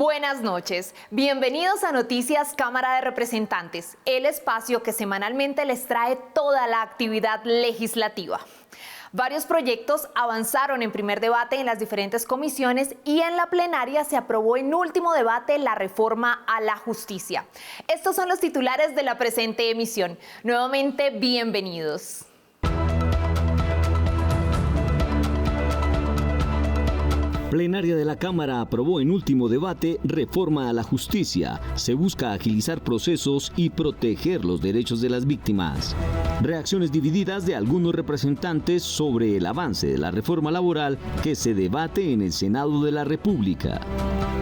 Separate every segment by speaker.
Speaker 1: Buenas noches, bienvenidos a Noticias Cámara de Representantes, el espacio que semanalmente les trae toda la actividad legislativa. Varios proyectos avanzaron en primer debate en las diferentes comisiones y en la plenaria se aprobó en último debate la reforma a la justicia. Estos son los titulares de la presente emisión. Nuevamente, bienvenidos.
Speaker 2: Plenaria de la Cámara aprobó en último debate reforma a la justicia. Se busca agilizar procesos y proteger los derechos de las víctimas. Reacciones divididas de algunos representantes sobre el avance de la reforma laboral que se debate en el Senado de la República.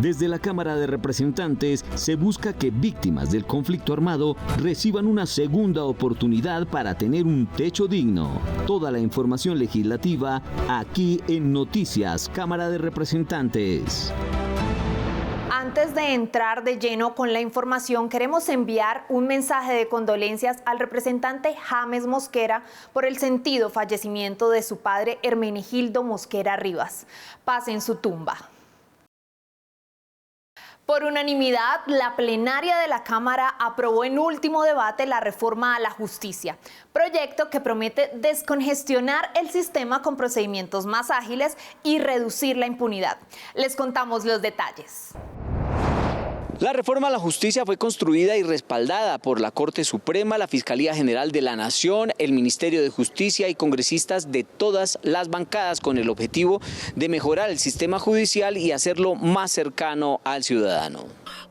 Speaker 2: Desde la Cámara de Representantes se busca que víctimas del conflicto armado reciban una segunda oportunidad para tener un techo digno. Toda la información legislativa aquí en Noticias Cámara de Representantes.
Speaker 1: Antes de entrar de lleno con la información, queremos enviar un mensaje de condolencias al representante James Mosquera por el sentido fallecimiento de su padre Hermenegildo Mosquera Rivas. Paz en su tumba. Por unanimidad, la plenaria de la Cámara aprobó en último debate la reforma a la justicia, proyecto que promete descongestionar el sistema con procedimientos más ágiles y reducir la impunidad. Les contamos los detalles.
Speaker 3: La reforma a la justicia fue construida y respaldada por la Corte Suprema, la Fiscalía General de la Nación, el Ministerio de Justicia y congresistas de todas las bancadas con el objetivo de mejorar el sistema judicial y hacerlo más cercano al ciudadano.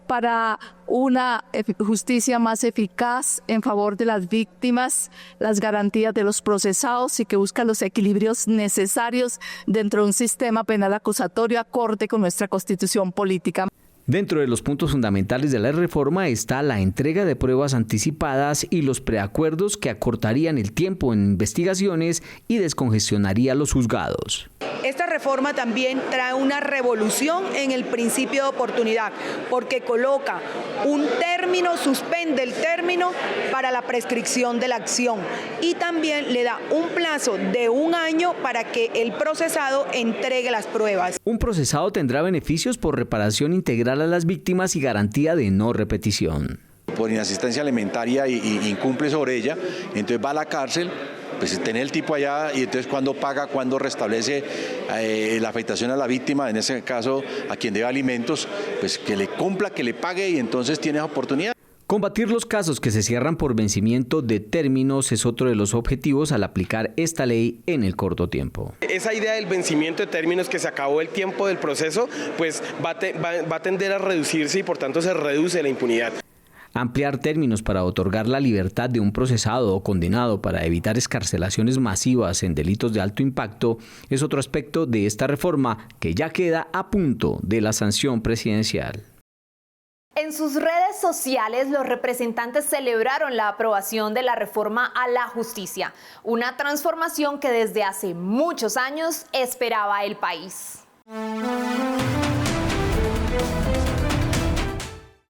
Speaker 4: Para una justicia más eficaz en favor de las víctimas, las garantías de los procesados y que busca los equilibrios necesarios dentro de un sistema penal acusatorio acorde con nuestra Constitución política.
Speaker 3: Dentro de los puntos fundamentales de la reforma está la entrega de pruebas anticipadas y los preacuerdos que acortarían el tiempo en investigaciones y descongestionaría los juzgados.
Speaker 5: Esta reforma también trae una revolución en el principio de oportunidad, porque coloca un término, suspende el término para la prescripción de la acción y también le da un plazo de 1 año para que el procesado entregue las pruebas.
Speaker 3: Un procesado tendrá beneficios por reparación integral a las víctimas y garantía de no repetición.
Speaker 6: Por inasistencia alimentaria y incumple sobre ella, entonces va a la cárcel. Pues tener el tipo allá y entonces cuándo paga, cuándo restablece la afectación a la víctima, en ese caso a quien debe alimentos, pues que le cumpla, que le pague y entonces tiene esa oportunidad.
Speaker 3: Combatir los casos que se cierran por vencimiento de términos es otro de los objetivos al aplicar esta ley en el corto tiempo.
Speaker 7: Esa idea del vencimiento de términos, que se acabó el tiempo del proceso, pues va a tender a reducirse y por tanto se reduce la impunidad.
Speaker 3: Ampliar términos para otorgar la libertad de un procesado o condenado para evitar escarcelaciones masivas en delitos de alto impacto es otro aspecto de esta reforma que ya queda a punto de la sanción presidencial.
Speaker 1: En sus redes sociales, los representantes celebraron la aprobación de la reforma a la justicia, una transformación que desde hace muchos años esperaba el país.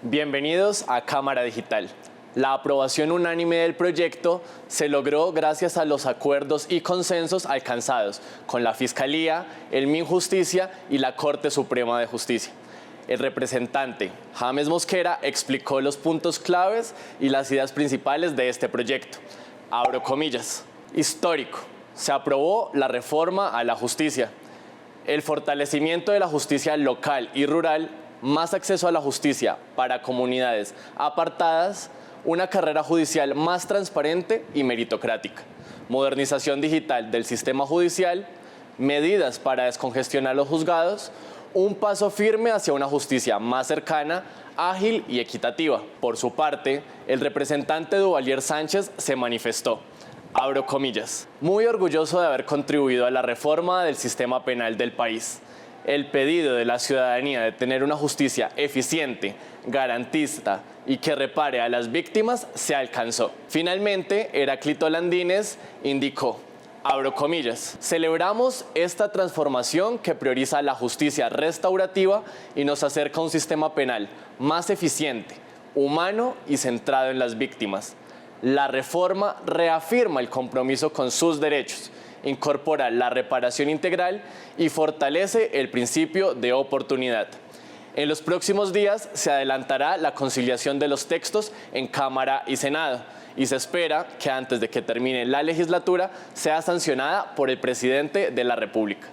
Speaker 8: Bienvenidos a Cámara Digital. La aprobación unánime del proyecto se logró gracias a los acuerdos y consensos alcanzados con la Fiscalía, el Minjusticia y la Corte Suprema de Justicia. El representante James Mosquera explicó los puntos claves y las ideas principales de este proyecto. Abro comillas. Histórico. Se aprobó la reforma a la justicia. El fortalecimiento de la justicia local y rural, más acceso a la justicia para comunidades apartadas, una carrera judicial más transparente y meritocrática, modernización digital del sistema judicial, medidas para descongestionar los juzgados, un paso firme hacia una justicia más cercana, ágil y equitativa. Por su parte, el representante Duvalier Sánchez se manifestó. Abro comillas. Muy orgulloso de haber contribuido a la reforma del sistema penal del país. El pedido de la ciudadanía de tener una justicia eficiente, garantista y que repare a las víctimas se alcanzó. Finalmente, Heráclito Landines indicó, abro comillas, celebramos esta transformación que prioriza la justicia restaurativa y nos acerca a un sistema penal más eficiente, humano y centrado en las víctimas. La reforma reafirma el compromiso con sus derechos, incorpora la reparación integral y fortalece el principio de oportunidad. En los próximos días se adelantará la conciliación de los textos en Cámara y Senado y se espera que antes de que termine la legislatura sea sancionada por el presidente de la República.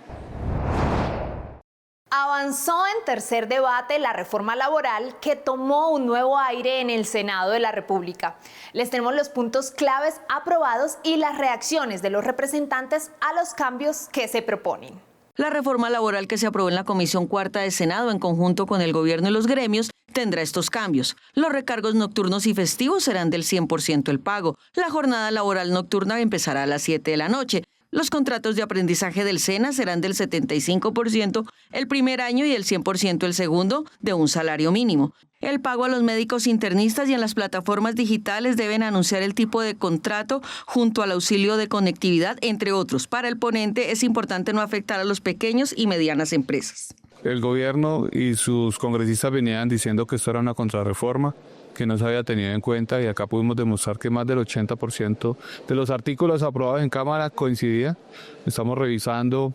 Speaker 1: Avanzó en tercer debate la reforma laboral que tomó un nuevo aire en el Senado de la República. Les tenemos los puntos claves aprobados y las reacciones de los representantes a los cambios que se proponen.
Speaker 9: La reforma laboral que se aprobó en la Comisión Cuarta de Senado en conjunto con el gobierno y los gremios tendrá estos cambios. Los recargos nocturnos y festivos serán del 100% el pago. La jornada laboral nocturna empezará a las 7 de la noche. Los contratos de aprendizaje del SENA serán del 75% el primer año y el 100% el segundo, de un salario mínimo. El pago a los médicos internistas y en las plataformas digitales deben anunciar el tipo de contrato junto al auxilio de conectividad, entre otros. Para el ponente es importante no afectar a los pequeños y medianas empresas.
Speaker 10: El gobierno y sus congresistas venían diciendo que esto era una contrarreforma, que no se había tenido en cuenta, y acá pudimos demostrar que más del 80% de los artículos aprobados en Cámara coincidía. Estamos revisando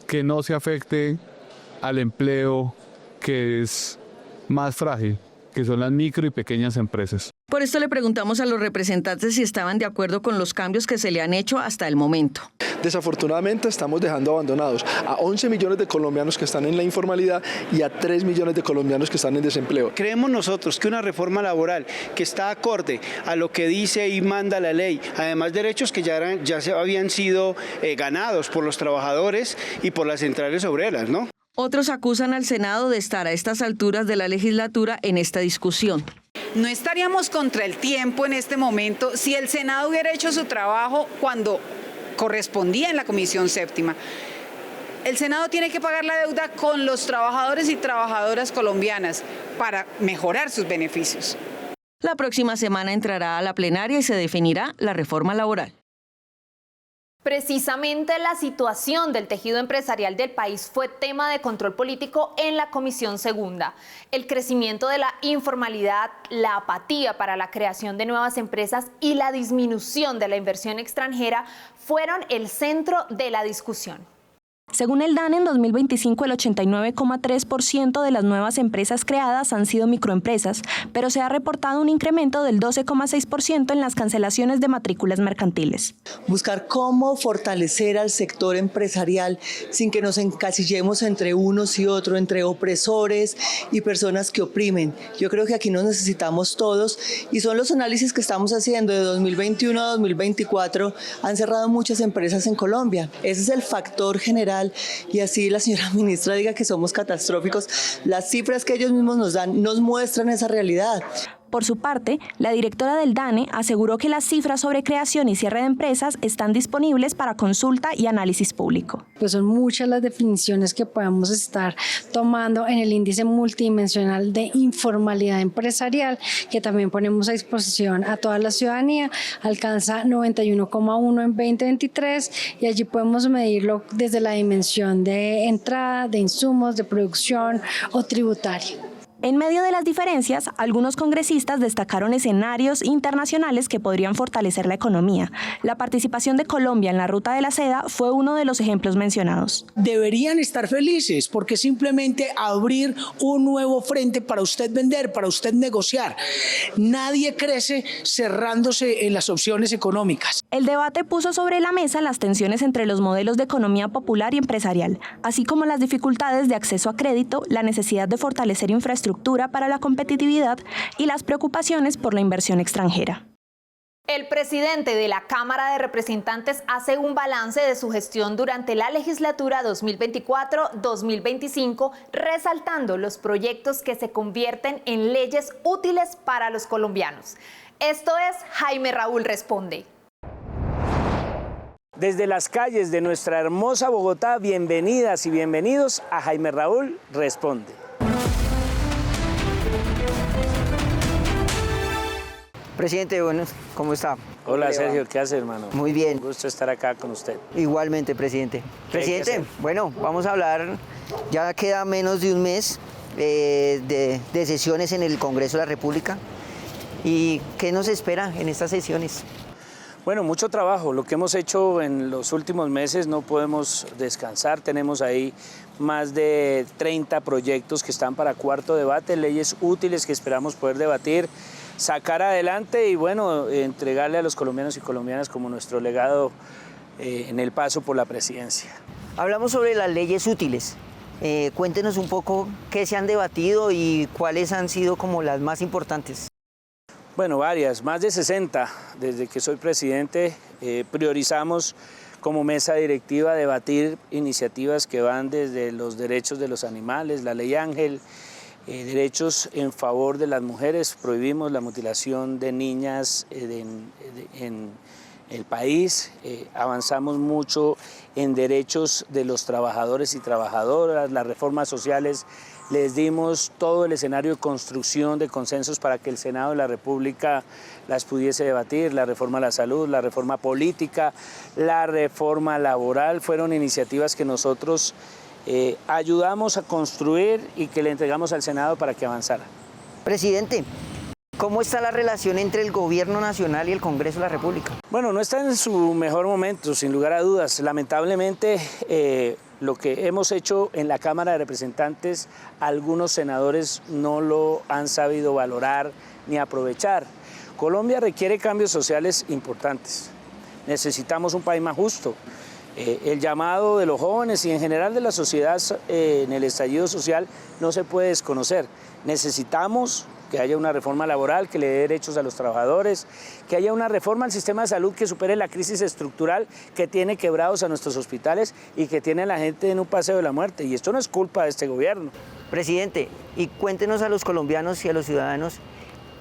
Speaker 10: que no se afecte al empleo que es más frágil, que son las micro y pequeñas empresas.
Speaker 9: Por esto le preguntamos a los representantes si estaban de acuerdo con los cambios que se le han hecho hasta el momento.
Speaker 11: Desafortunadamente estamos dejando abandonados a 11 millones de colombianos que están en la informalidad y a 3 millones de colombianos que están en desempleo.
Speaker 12: Creemos nosotros que una reforma laboral que está acorde a lo que dice y manda la ley, además derechos que ya se habían sido ganados por los trabajadores y por las centrales obreras, ¿no?
Speaker 9: Otros acusan al Senado de estar a estas alturas de la legislatura en esta discusión.
Speaker 13: No estaríamos contra el tiempo en este momento si el Senado hubiera hecho su trabajo cuando correspondía en la Comisión Séptima. El Senado tiene que pagar la deuda con los trabajadores y trabajadoras colombianas para mejorar sus beneficios.
Speaker 9: La próxima semana entrará a la plenaria y se definirá la reforma laboral.
Speaker 1: Precisamente la situación del tejido empresarial del país fue tema de control político en la Comisión Segunda. El crecimiento de la informalidad, la apatía para la creación de nuevas empresas y la disminución de la inversión extranjera fueron el centro de la discusión.
Speaker 14: Según el DANE, en 2025 el 89,3% de las nuevas empresas creadas han sido microempresas, pero se ha reportado un incremento del 12,6% en las cancelaciones de matrículas mercantiles.
Speaker 15: Buscar cómo fortalecer al sector empresarial sin que nos encasillemos entre unos y otros, entre opresores y personas que oprimen. Yo creo que aquí nos necesitamos todos y son los análisis que estamos haciendo de 2021 a 2024. Han cerrado muchas empresas en Colombia. Ese es el factor general. Y así la señora ministra diga que somos catastróficos, las cifras que ellos mismos nos dan nos muestran esa realidad.
Speaker 14: Por su parte, la directora del DANE aseguró que las cifras sobre creación y cierre de empresas están disponibles para consulta y análisis público.
Speaker 16: Pues son muchas las definiciones que podemos estar tomando en el índice multidimensional de informalidad empresarial, que también ponemos a disposición a toda la ciudadanía. Alcanza 91,1 en 2023 y allí podemos medirlo desde la dimensión de entrada, de insumos, de producción o tributaria.
Speaker 14: En medio de las diferencias, algunos congresistas destacaron escenarios internacionales que podrían fortalecer la economía. La participación de Colombia en la Ruta de la Seda fue uno de los ejemplos mencionados.
Speaker 17: Deberían estar felices porque simplemente abrir un nuevo frente para usted vender, para usted negociar. Nadie crece cerrándose en las opciones económicas.
Speaker 14: El debate puso sobre la mesa las tensiones entre los modelos de economía popular y empresarial, así como las dificultades de acceso a crédito, la necesidad de fortalecer infraestructura para la competitividad y las preocupaciones por la inversión extranjera.
Speaker 1: El presidente de la Cámara de Representantes hace un balance de su gestión durante la legislatura 2024-2025, resaltando los proyectos que se convierten en leyes útiles para los colombianos. Esto es Jaime Raúl Responde.
Speaker 18: Desde las calles de nuestra hermosa Bogotá, bienvenidas y bienvenidos a Jaime Raúl Responde.
Speaker 19: Presidente, bueno, ¿cómo está?
Speaker 18: Hola Sergio, ¿qué hace, hermano?
Speaker 19: Muy bien.
Speaker 18: Un gusto estar acá con usted.
Speaker 19: Igualmente, presidente. Presidente, bueno, vamos a hablar, ya queda menos de un mes de sesiones en el Congreso de la República. ¿Y qué nos espera en estas sesiones?
Speaker 18: Bueno, mucho trabajo. Lo que hemos hecho en los últimos meses no podemos descansar. Tenemos ahí más de 30 proyectos que están para cuarto debate, leyes útiles que esperamos poder debatir, sacar adelante y bueno, entregarle a los colombianos y colombianas como nuestro legado en el paso por la presidencia.
Speaker 19: Hablamos sobre las leyes útiles. Cuéntenos un poco qué se han debatido y cuáles han sido como las más importantes.
Speaker 18: Bueno, varias, más de 60. Desde que soy presidente priorizamos como mesa directiva debatir iniciativas que van desde los derechos de los animales, la ley Ángel, derechos en favor de las mujeres, prohibimos la mutilación de niñas en el país, avanzamos mucho en derechos de los trabajadores y trabajadoras, las reformas sociales, les dimos todo el escenario de construcción de consensos para que el Senado de la República las pudiese debatir, la reforma a la salud, la reforma política, la reforma laboral, fueron iniciativas que nosotros ayudamos a construir y que le entregamos al Senado para que avanzara.
Speaker 19: Presidente, ¿cómo está la relación entre el Gobierno Nacional y el Congreso de la República?
Speaker 18: Bueno, no está en su mejor momento, sin lugar a dudas. Lamentablemente, lo que hemos hecho en la Cámara de Representantes, algunos senadores no lo han sabido valorar ni aprovechar. Colombia requiere cambios sociales importantes. Necesitamos un país más justo. El llamado de los jóvenes y en general de la sociedad en el estallido social no se puede desconocer. Necesitamos que haya una reforma laboral que le dé derechos a los trabajadores, que haya una reforma al sistema de salud que supere la crisis estructural que tiene quebrados a nuestros hospitales y que tiene a la gente en un paseo de la muerte. Y esto no es culpa de este gobierno.
Speaker 19: Presidente, y cuéntenos a los colombianos y a los ciudadanos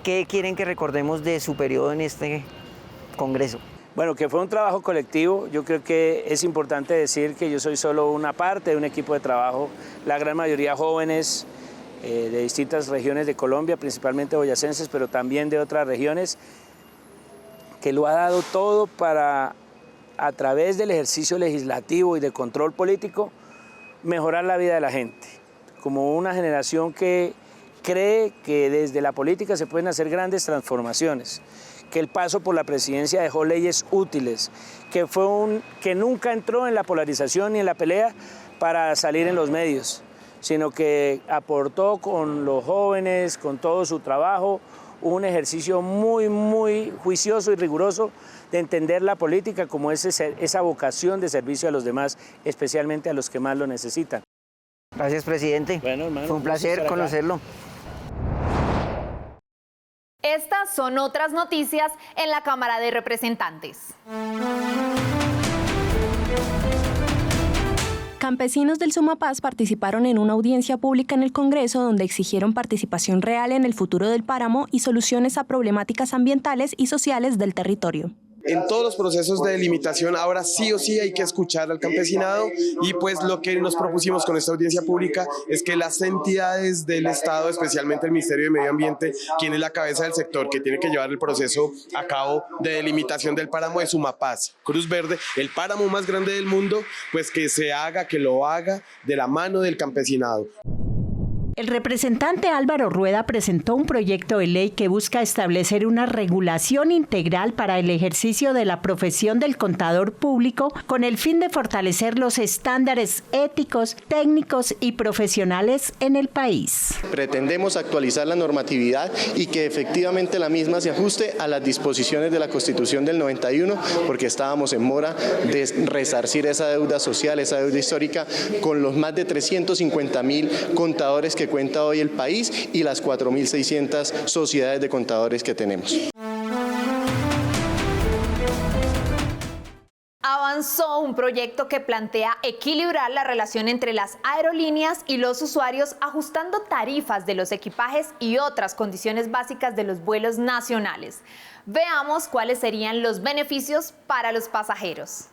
Speaker 19: qué quieren que recordemos de su periodo en este Congreso.
Speaker 18: Bueno, que fue un trabajo colectivo. Yo creo que es importante decir que yo soy solo una parte de un equipo de trabajo, la gran mayoría jóvenes, de distintas regiones de Colombia, principalmente boyacenses, pero también de otras regiones, que lo ha dado todo para, a través del ejercicio legislativo y de control político, mejorar la vida de la gente. Como una generación que cree que desde la política se pueden hacer grandes transformaciones, que el paso por la presidencia dejó leyes útiles, que nunca entró en la polarización ni en la pelea para salir en los medios, sino que aportó con los jóvenes, con todo su trabajo, un ejercicio muy, muy juicioso y riguroso de entender la política como esa vocación de servicio a los demás, especialmente a los que más lo necesitan.
Speaker 19: Gracias, presidente.
Speaker 18: Bueno, hermano,
Speaker 19: fue un placer conocerlo.
Speaker 1: Estas son otras noticias en la Cámara de Representantes.
Speaker 14: Campesinos del Sumapaz participaron en una audiencia pública en el Congreso donde exigieron participación real en el futuro del páramo y soluciones a problemáticas ambientales y sociales del territorio.
Speaker 7: En todos los procesos de delimitación ahora sí o sí hay que escuchar al campesinado y pues lo que nos propusimos con esta audiencia pública es que las entidades del Estado, especialmente el Ministerio de Medio Ambiente, quien es la cabeza del sector que tiene que llevar el proceso a cabo de delimitación del páramo de Sumapaz, Cruz Verde, el páramo más grande del mundo, pues que lo haga de la mano del campesinado.
Speaker 20: El representante Álvaro Rueda presentó un proyecto de ley que busca establecer una regulación integral para el ejercicio de la profesión del contador público con el fin de fortalecer los estándares éticos, técnicos y profesionales en el país.
Speaker 21: Pretendemos actualizar la normatividad y que efectivamente la misma se ajuste a las disposiciones de la Constitución del 91, porque estábamos en mora de resarcir esa deuda social, esa deuda histórica, con los más de 350.000 contadores que cuenta hoy el país y las 4.600 sociedades de contadores que tenemos.
Speaker 1: Avanzó un proyecto que plantea equilibrar la relación entre las aerolíneas y los usuarios, ajustando tarifas de los equipajes y otras condiciones básicas de los vuelos nacionales. Veamos cuáles serían los beneficios para los pasajeros.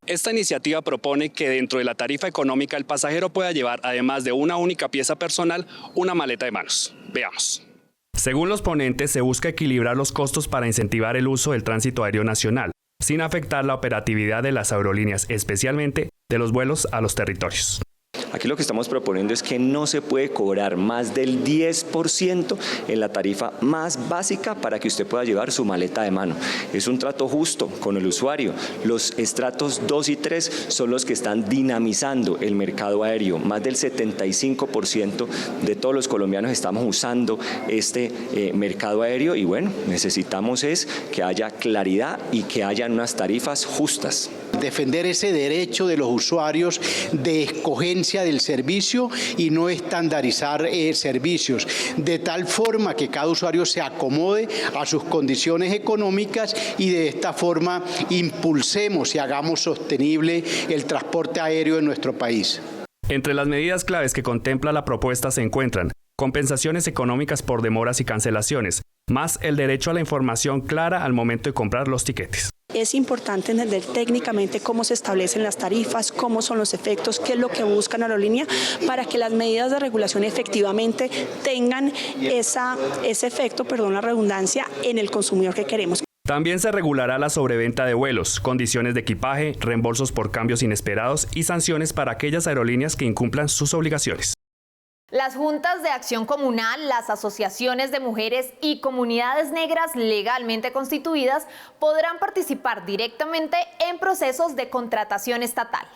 Speaker 22: Esta iniciativa propone que dentro de la tarifa económica el pasajero pueda llevar, además de una única pieza personal, una maleta de manos. Veamos. Según los ponentes, se busca equilibrar los costos para incentivar el uso del tránsito aéreo nacional, sin afectar la operatividad de las aerolíneas, especialmente de los vuelos a los territorios.
Speaker 2: Aquí lo que estamos proponiendo es que no se puede cobrar más del 10% en la tarifa más básica para que usted pueda llevar su maleta de mano. Es un trato justo con el usuario. Los estratos 2 y 3 son los que están dinamizando el mercado aéreo. Más del 75% de todos los colombianos estamos usando este mercado aéreo y bueno, necesitamos es que haya claridad y que hayan unas tarifas justas.
Speaker 4: Defender ese derecho de los usuarios de escogencia del servicio y no estandarizar servicios, de tal forma que cada usuario se acomode a sus condiciones económicas y de esta forma impulsemos y hagamos sostenible el transporte aéreo en nuestro país.
Speaker 22: Entre las medidas claves que contempla la propuesta se encuentran compensaciones económicas por demoras y cancelaciones, más el derecho a la información clara al momento de comprar los tiquetes.
Speaker 23: Es importante entender técnicamente cómo se establecen las tarifas, cómo son los efectos, qué es lo que busca la aerolínea para que las medidas de regulación efectivamente tengan ese efecto, perdón la redundancia, en el consumidor que queremos.
Speaker 22: También se regulará la sobreventa de vuelos, condiciones de equipaje, reembolsos por cambios inesperados y sanciones para aquellas aerolíneas que incumplan sus obligaciones.
Speaker 1: Las juntas de acción comunal, las asociaciones de mujeres y comunidades negras legalmente constituidas podrán participar directamente en procesos de contratación estatal.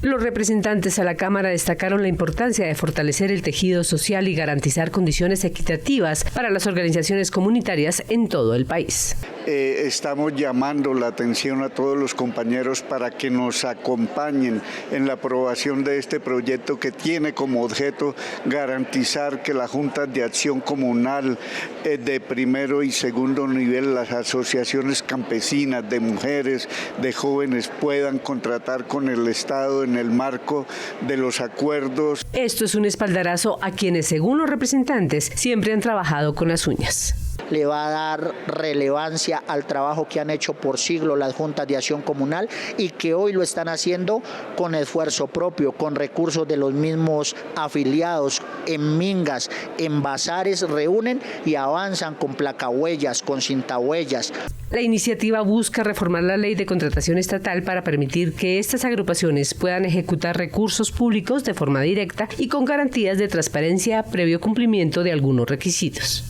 Speaker 24: Los representantes a la Cámara destacaron la importancia de fortalecer el tejido social y garantizar condiciones equitativas para las organizaciones comunitarias en todo el país.
Speaker 25: Estamos llamando la atención a todos los compañeros para que nos acompañen en la aprobación de este proyecto que tiene como objeto garantizar que las juntas de acción comunal de primero y segundo nivel, las asociaciones campesinas de mujeres, de jóvenes puedan contratar con el Estado en el marco de los acuerdos.
Speaker 24: Esto es un espaldarazo a quienes, según los representantes, siempre han trabajado con las uñas.
Speaker 26: Le va a dar relevancia al trabajo que han hecho por siglos las juntas de acción comunal y que hoy lo están haciendo con esfuerzo propio, con recursos de los mismos afiliados, en mingas, en bazares, reúnen y avanzan con placahuellas, con cintahuellas.
Speaker 24: La iniciativa busca reformar la ley de contratación estatal para permitir que estas agrupaciones puedan ejecutar recursos públicos de forma directa y con garantías de transparencia previo cumplimiento de algunos requisitos.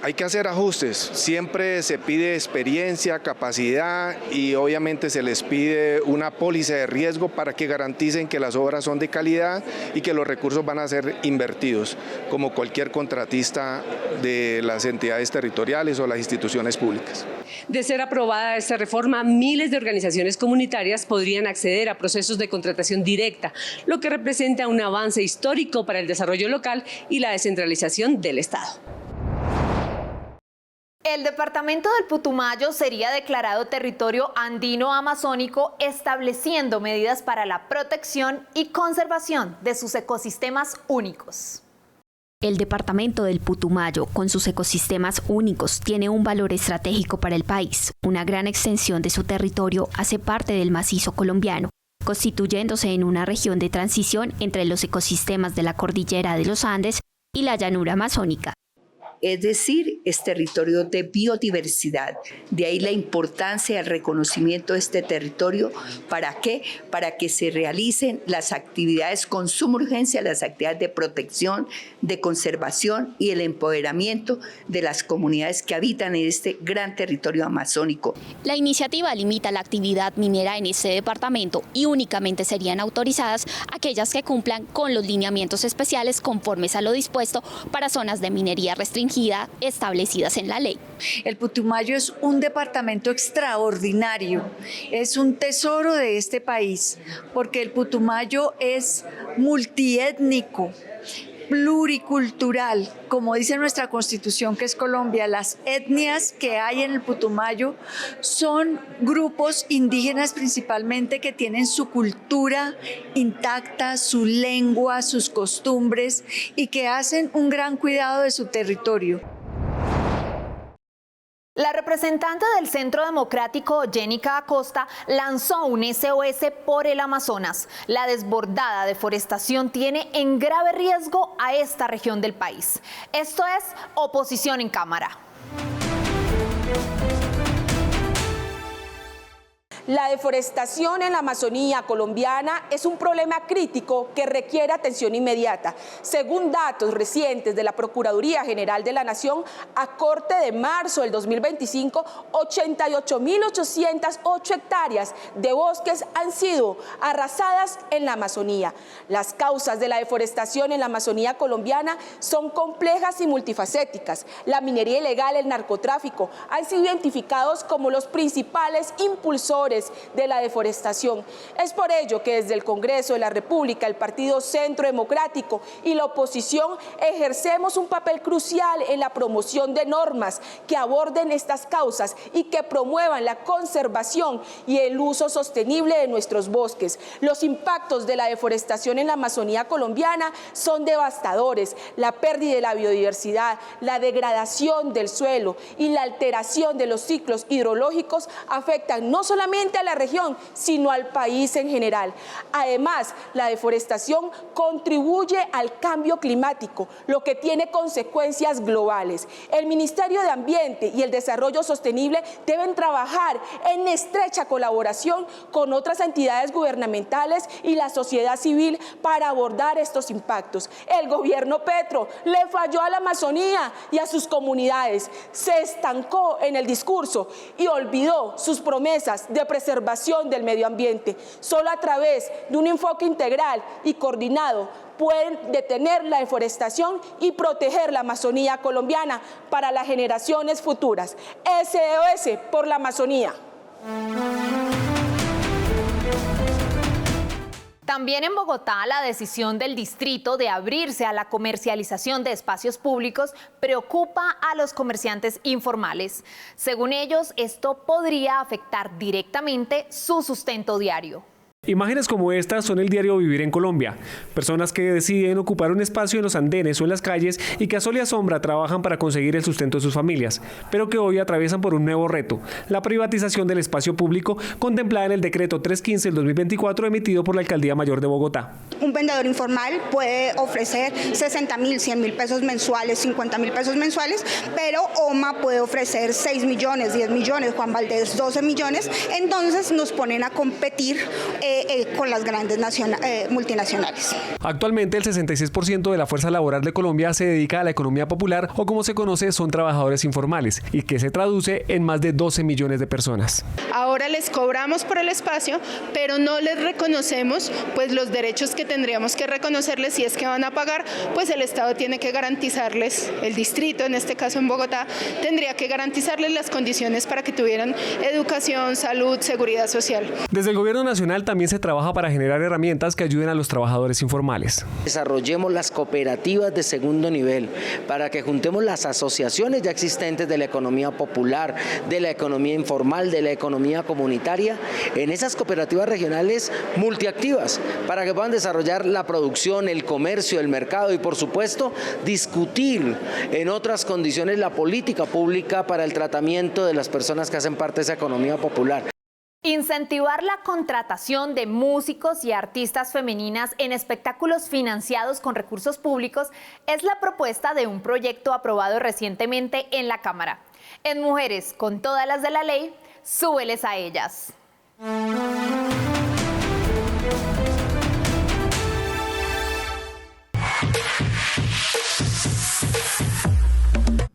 Speaker 27: Hay que hacer ajustes, siempre se pide experiencia, capacidad y obviamente se les pide una póliza de riesgo para que garanticen que las obras son de calidad y que los recursos van a ser invertidos, como cualquier contratista de las entidades territoriales o las instituciones públicas.
Speaker 24: De ser aprobada esta reforma, miles de organizaciones comunitarias podrían acceder a procesos de contratación directa, lo que representa un avance histórico para el desarrollo local y la descentralización del Estado.
Speaker 1: El departamento del Putumayo sería declarado territorio andino amazónico, estableciendo medidas para la protección y conservación de sus ecosistemas únicos.
Speaker 28: El departamento del Putumayo, con sus ecosistemas únicos, tiene un valor estratégico para el país. Una gran extensión de su territorio hace parte del macizo colombiano, constituyéndose en una región de transición entre los ecosistemas de la cordillera de los Andes y la llanura amazónica.
Speaker 29: Es decir, es territorio de biodiversidad. De ahí la importancia del reconocimiento de este territorio. ¿Para qué? Para que se realicen las actividades con suma urgencia, las actividades de protección, de conservación y el empoderamiento de las comunidades que habitan en este gran territorio amazónico.
Speaker 28: La iniciativa limita la actividad minera en este departamento y únicamente serían autorizadas aquellas que cumplan con los lineamientos especiales conformes a lo dispuesto para zonas de minería restringida establecidas en la ley.
Speaker 30: El Putumayo es un departamento extraordinario, es un tesoro de este país, porque el Putumayo es multiétnico, pluricultural, como dice nuestra Constitución, que es Colombia. Las etnias que hay en el Putumayo son grupos indígenas principalmente que tienen su cultura intacta, su lengua, sus costumbres y que hacen un gran cuidado de su territorio.
Speaker 1: La representante del Centro Democrático, Jenica Acosta, lanzó un SOS por el Amazonas. La desbordada deforestación tiene en grave riesgo a esta región del país. Esto es Oposición en Cámara.
Speaker 3: La deforestación en la Amazonía colombiana es un problema crítico que requiere atención inmediata. Según datos recientes de la Procuraduría General de la Nación, a corte de marzo del 2025, 88.808 hectáreas de bosques han sido arrasadas en la Amazonía. Las causas de la deforestación en la Amazonía colombiana son complejas y multifacéticas. La minería ilegal, el narcotráfico han sido identificados como los principales impulsores de la deforestación. Es por ello que desde el Congreso de la República, el Partido Centro Democrático y la oposición ejercemos un papel crucial en la promoción de normas que aborden estas causas y que promuevan la conservación y el uso sostenible de nuestros bosques. Los impactos de la deforestación en la Amazonía colombiana son devastadores. La pérdida de la biodiversidad, la degradación del suelo y la alteración de los ciclos hidrológicos afectan no solamente a la región, sino al país en general. Además, la deforestación contribuye al cambio climático, lo que tiene consecuencias globales. El Ministerio de Ambiente y el Desarrollo Sostenible deben trabajar en estrecha colaboración con otras entidades gubernamentales y la sociedad civil para abordar estos impactos. El gobierno Petro le falló a la Amazonía y a sus comunidades, se estancó en el discurso y olvidó sus promesas de preservación del medio ambiente. Solo a través de un enfoque integral y coordinado pueden detener la deforestación y proteger la Amazonía colombiana para las generaciones futuras. SOS por la Amazonía.
Speaker 1: También en Bogotá, la decisión del distrito de abrirse a la comercialización de espacios públicos preocupa a los comerciantes informales. Según ellos, esto podría afectar directamente su sustento diario.
Speaker 5: Imágenes como estas son el diario vivir en Colombia. Personas que deciden ocupar un espacio en los andenes o en las calles y que a sol y a sombra trabajan para conseguir el sustento de sus familias, pero que hoy atraviesan por un nuevo reto, la privatización del espacio público contemplada en el decreto 315 del 2024 emitido por la Alcaldía Mayor de Bogotá.
Speaker 6: Un vendedor informal puede ofrecer 60.000, 100.000 pesos mensuales, 50.000 pesos mensuales, pero OMA puede ofrecer 6 millones, 10 millones, Juan Valdez 12 millones, entonces nos ponen a competir con las grandes multinacionales.
Speaker 5: Actualmente el 66% de la fuerza laboral de Colombia se dedica a la economía popular o como se conoce son trabajadores informales y que se traduce en más de 12 millones de personas.
Speaker 8: Ahora les cobramos por el espacio, pero no les reconocemos pues los derechos que tendríamos que reconocerles si es que van a pagar, pues el Estado tiene que garantizarles, el distrito, en este caso en Bogotá, tendría que garantizarles las condiciones para que tuvieran educación, salud, seguridad social.
Speaker 5: Desde el gobierno nacional también se trabaja para generar herramientas que ayuden a los trabajadores informales.
Speaker 9: Desarrollemos las cooperativas de segundo nivel para que juntemos las asociaciones ya existentes de la economía popular, de la economía informal, de la economía comunitaria, en esas cooperativas regionales multiactivas para que puedan desarrollar la producción, el comercio, el mercado y por supuesto discutir en otras condiciones la política pública para el tratamiento de las personas que hacen parte de esa economía popular.
Speaker 1: Incentivar la contratación de músicos y artistas femeninas en espectáculos financiados con recursos públicos es la propuesta de un proyecto aprobado recientemente en la Cámara. En Mujeres con todas las de la ley, súbeles a ellas.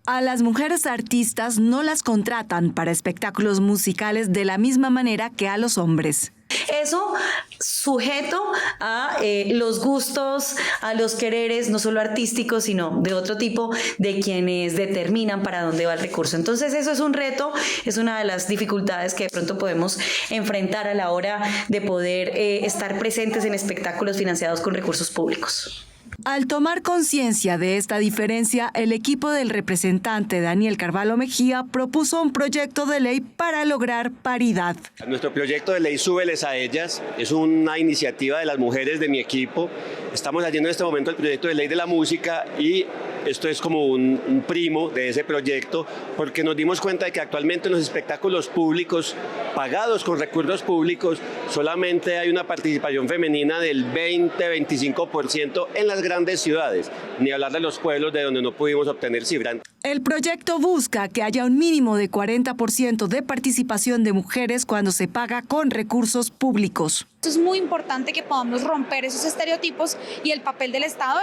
Speaker 10: A las mujeres artistas no las contratan para espectáculos musicales de la misma manera que a los hombres.
Speaker 11: Eso sujeto a los gustos, a los quereres, no solo artísticos, sino de otro tipo, de quienes determinan para dónde va el recurso. Entonces eso es un reto, es una de las dificultades que de pronto podemos enfrentar a la hora de poder estar presentes en espectáculos financiados con recursos públicos.
Speaker 10: Al tomar conciencia de esta diferencia, el equipo del representante Daniel Carvalho Mejía propuso un proyecto de ley para lograr paridad.
Speaker 12: Nuestro proyecto de ley Súbeles a ellas es una iniciativa de las mujeres de mi equipo. Estamos haciendo en este momento el proyecto de ley de la música y esto es como un primo de ese proyecto, porque nos dimos cuenta de que actualmente en los espectáculos públicos, pagados con recursos públicos, solamente hay una participación femenina del 20-25% en las grandes ciudades, ni hablar de los pueblos de donde no pudimos obtener cifras.
Speaker 10: El proyecto busca que haya un mínimo de 40% de participación de mujeres cuando se paga con recursos públicos.
Speaker 7: Es muy importante que podamos romper esos estereotipos y el papel del Estado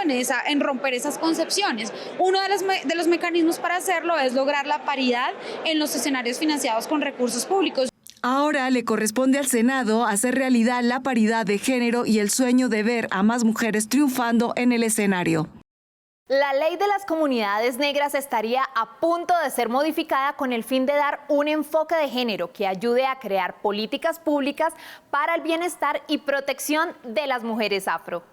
Speaker 7: en romper esas concepciones. Uno de los mecanismos para hacerlo es lograr la paridad en los escenarios financiados con recursos públicos.
Speaker 10: Ahora le corresponde al Senado hacer realidad la paridad de género y el sueño de ver a más mujeres triunfando en el escenario.
Speaker 1: La ley de las comunidades negras estaría a punto de ser modificada con el fin de dar un enfoque de género que ayude a crear políticas públicas para el bienestar y protección de las mujeres afro.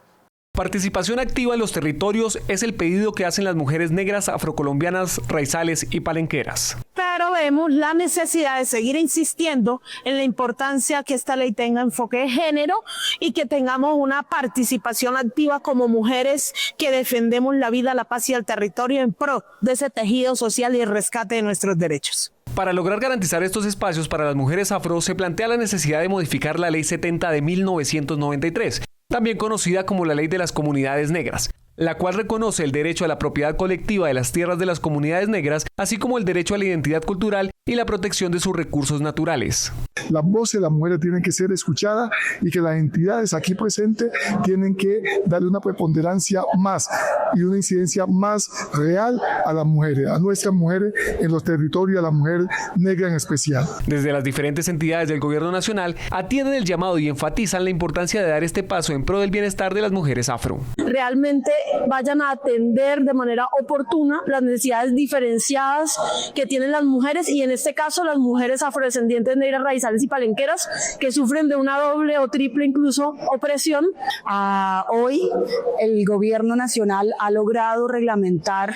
Speaker 5: Participación activa en los territorios es el pedido que hacen las mujeres negras afrocolombianas, raizales y palenqueras.
Speaker 13: Pero vemos la necesidad de seguir insistiendo en la importancia que esta ley tenga enfoque de género y que tengamos una participación activa como mujeres que defendemos la vida, la paz y el territorio en pro de ese tejido social y el rescate de nuestros derechos.
Speaker 5: Para lograr garantizar estos espacios para las mujeres afro, se plantea la necesidad de modificar la Ley 70 de 1993, también conocida como la Ley de las Comunidades Negras, la cual reconoce el derecho a la propiedad colectiva de las tierras de las comunidades negras, así como el derecho a la identidad cultural y la protección de sus recursos naturales.
Speaker 14: Las voces de las mujeres tienen que ser escuchadas y que las entidades aquí presentes tienen que darle una preponderancia más y una incidencia más real a las mujeres, a nuestras mujeres en los territorios, a la mujer negra en especial.
Speaker 5: Desde las diferentes entidades del gobierno nacional atienden el llamado y enfatizan la importancia de dar este paso en pro del bienestar de las mujeres afro.
Speaker 13: Realmente vayan a atender de manera oportuna las necesidades diferenciadas que tienen las mujeres y en este caso las mujeres afrodescendientes negras, raizales y palenqueras que sufren de una doble o triple incluso opresión.
Speaker 15: Hoy el gobierno nacional ha logrado reglamentar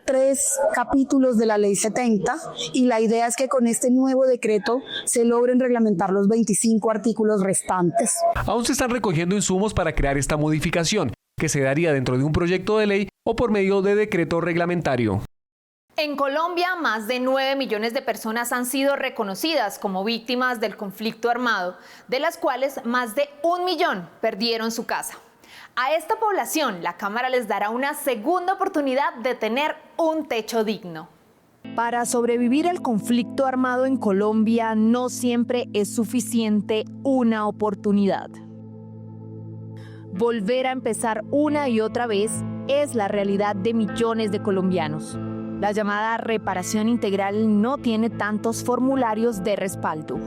Speaker 15: 3 capítulos de la Ley 70 y la idea es que con este nuevo decreto se logren reglamentar los 25 artículos restantes.
Speaker 5: Aún se están recogiendo insumos para crear esta modificación, que se daría dentro de un proyecto de ley o por medio de decreto reglamentario.
Speaker 1: En Colombia, más de 9 millones de personas han sido reconocidas como víctimas del conflicto armado, de las cuales más de 1 millón perdieron su casa. A esta población, la Cámara les dará una segunda oportunidad de tener un techo digno.
Speaker 16: Para sobrevivir al conflicto armado en Colombia, no siempre es suficiente una oportunidad. Volver a empezar una y otra vez es la realidad de millones de colombianos. La llamada reparación integral no tiene tantos formularios de respaldo.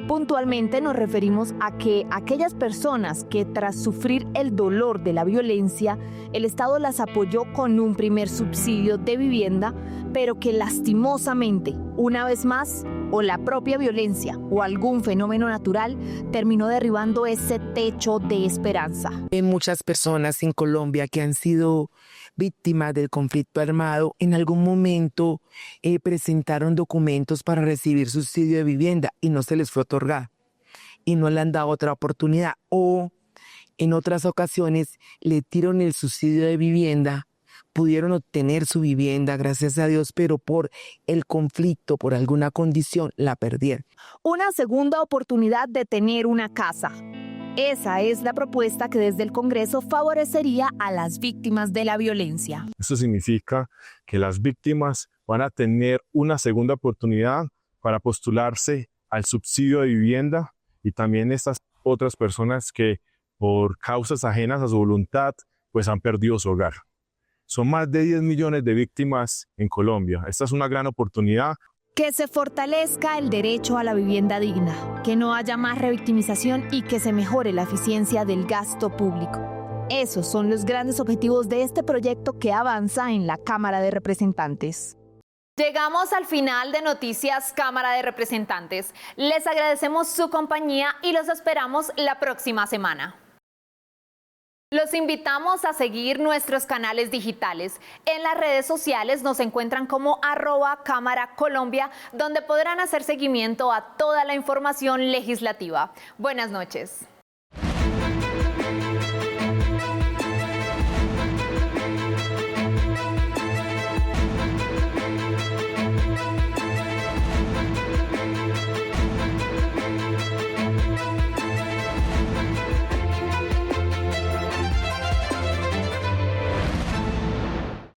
Speaker 16: Puntualmente nos referimos a que aquellas personas que tras sufrir el dolor de la violencia, el Estado las apoyó con un primer subsidio de vivienda, pero que lastimosamente, una vez más, o la propia violencia o algún fenómeno natural terminó derribando ese techo de esperanza.
Speaker 17: Hay muchas personas en Colombia que han sido víctimas del conflicto armado, en algún momento presentaron documentos para recibir subsidio de vivienda y no se les fue otorgado y no le han dado otra oportunidad, o en otras ocasiones le dieron el subsidio de vivienda, pudieron obtener su vivienda, gracias a Dios, pero por el conflicto, por alguna condición, la perdieron.
Speaker 16: Una segunda oportunidad de tener una casa. Esa es la propuesta que desde el Congreso favorecería a las víctimas de la violencia.
Speaker 18: Esto significa que las víctimas van a tener una segunda oportunidad para postularse al subsidio de vivienda y también estas otras personas que por causas ajenas a su voluntad pues han perdido su hogar. Son más de 10 millones de víctimas en Colombia. Esta es una gran oportunidad.
Speaker 16: Que se fortalezca el derecho a la vivienda digna, que no haya más revictimización y que se mejore la eficiencia del gasto público. Esos son los grandes objetivos de este proyecto que avanza en la Cámara de Representantes.
Speaker 1: Llegamos al final de Noticias Cámara de Representantes. Les agradecemos su compañía y los esperamos la próxima semana. Los invitamos a seguir nuestros canales digitales. En las redes sociales nos encuentran como @Cámara Colombia, donde podrán hacer seguimiento a toda la información legislativa. Buenas noches.